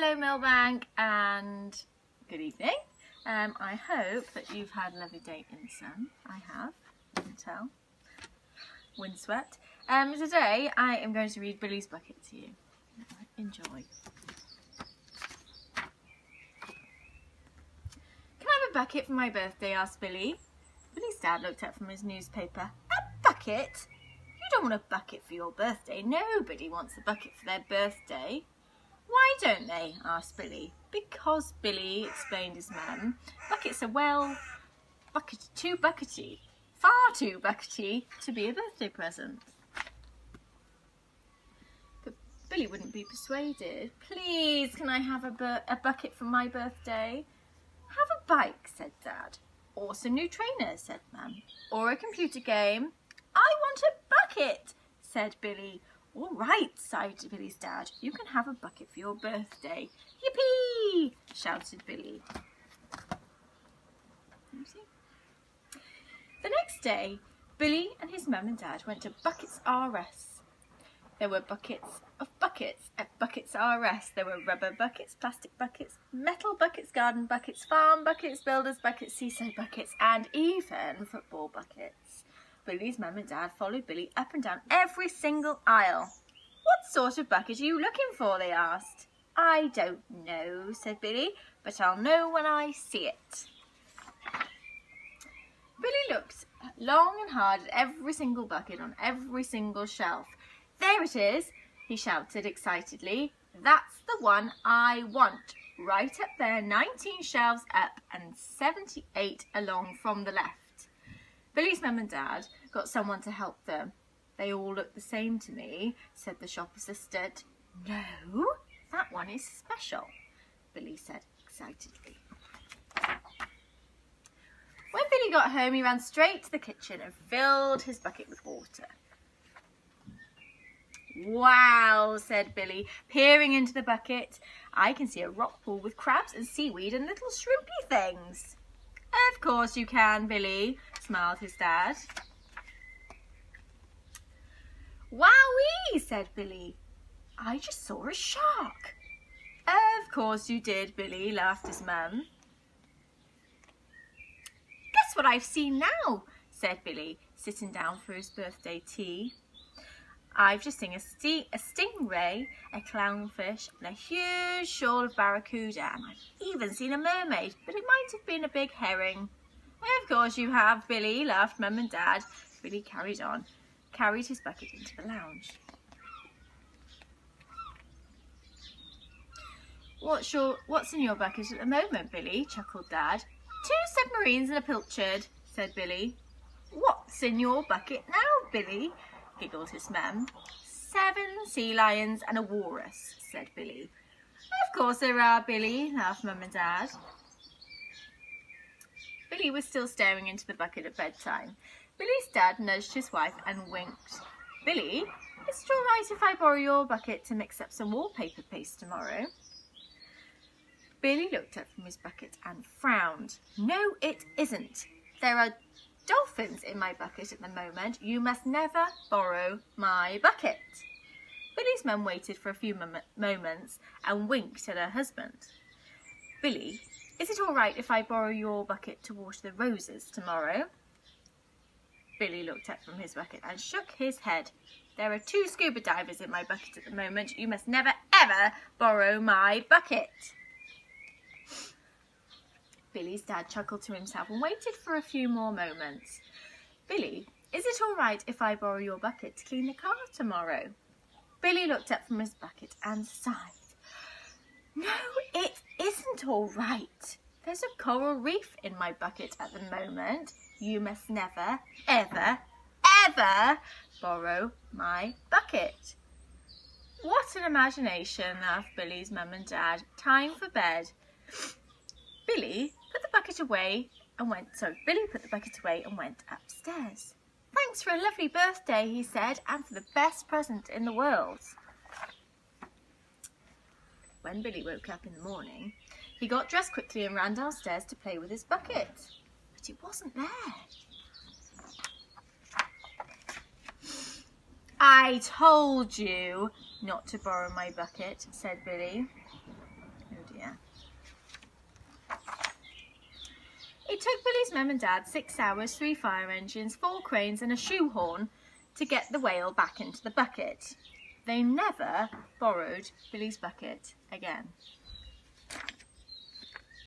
Hello Millbank and good evening. I hope that you've had a lovely day in the sun. I have, you can tell. Windswept. Today I am going to read Billy's Bucket to you. Enjoy. Can I have a bucket for my birthday? Asked Billy. Billy's dad looked up from his newspaper. A bucket? You don't want a bucket for your birthday. Nobody wants a bucket for their birthday. Why don't they? Asked Billy. Because, Billy, explained his mum, buckets are, too buckety. Far too buckety to be a birthday present. But Billy wouldn't be persuaded. Please, can I have a bucket for my birthday? Have a bike, said Dad. Or some new trainers, said Mum. Or a computer game. I want a bucket, said Billy. All right, sighed Billy's dad. You can have a bucket for your birthday. Yippee! Shouted Billy. The next day, Billy and his mum and dad went to Buckets R Us. There were buckets of buckets at Buckets R Us. There were rubber buckets, plastic buckets, metal buckets, garden buckets, farm buckets, builders buckets, seaside buckets, and even football buckets. Billy's mum and dad followed Billy up and down every single aisle. What sort of bucket are you looking for? They asked. I don't know, said Billy, but I'll know when I see it. Billy looked long and hard at every single bucket on every single shelf. There it is, he shouted excitedly. That's the one I want. Right up there, 19 shelves up and 78 along from the left. Billy's mum and dad got someone to help them. They all look the same to me, said the shop assistant. No, that one is special, Billy said excitedly. When Billy got home, he ran straight to the kitchen and filled his bucket with water. Wow, said Billy, peering into the bucket. I can see a rock pool with crabs and seaweed and little shrimpy things. Of course you can, Billy, smiled his dad. Wowee, said Billy. I just saw a shark. Of course you did, Billy, laughed his mum. Guess what I've seen now, said Billy, sitting down for his birthday tea. I've just seen a stingray, a clownfish, and a huge shoal of barracuda, and I've even seen a mermaid, but it might have been a big herring. Of course you have, Billy, laughed Mum and Dad. Billy carried his bucket into the lounge. What's in your bucket at the moment, Billy? Chuckled Dad. 2 submarines and a pilchard, said Billy. What's in your bucket now, Billy? Giggled his mum. 7 sea lions and a walrus, said Billy. Of course there are, Billy, laughed Mum and Dad. Billy was still staring into the bucket at bedtime. Billy's dad nudged his wife and winked. Billy, is it all right if I borrow your bucket to mix up some wallpaper paste tomorrow? Billy looked up from his bucket and frowned. No, it isn't. There are dolphins in my bucket at the moment. You must never borrow my bucket. Billy's mum waited for a few moments and winked at her husband. Billy, is it all right if I borrow your bucket to water the roses tomorrow? Billy looked up from his bucket and shook his head. There are 2 scuba divers in my bucket at the moment. You must never, ever borrow my bucket. Billy's dad chuckled to himself and waited for a few more moments. Billy, is it all right if I borrow your bucket to clean the car tomorrow? Billy looked up from his bucket and sighed. No, it isn't all right. There's a coral reef in my bucket at the moment. You must never, ever, ever borrow my bucket. What an imagination, laughed Billy's mum and dad. Time for bed. Billy put the bucket away and went upstairs. Thanks for a lovely birthday, he said, and for the best present in the world. When Billy woke up in the morning, he got dressed quickly and ran downstairs to play with his bucket. But it wasn't there. I told you not to borrow my bucket, said Billy. It took Billy's mum and dad 6 hours, 3 fire engines, 4 cranes and a shoehorn to get the whale back into the bucket. They never borrowed Billy's bucket again.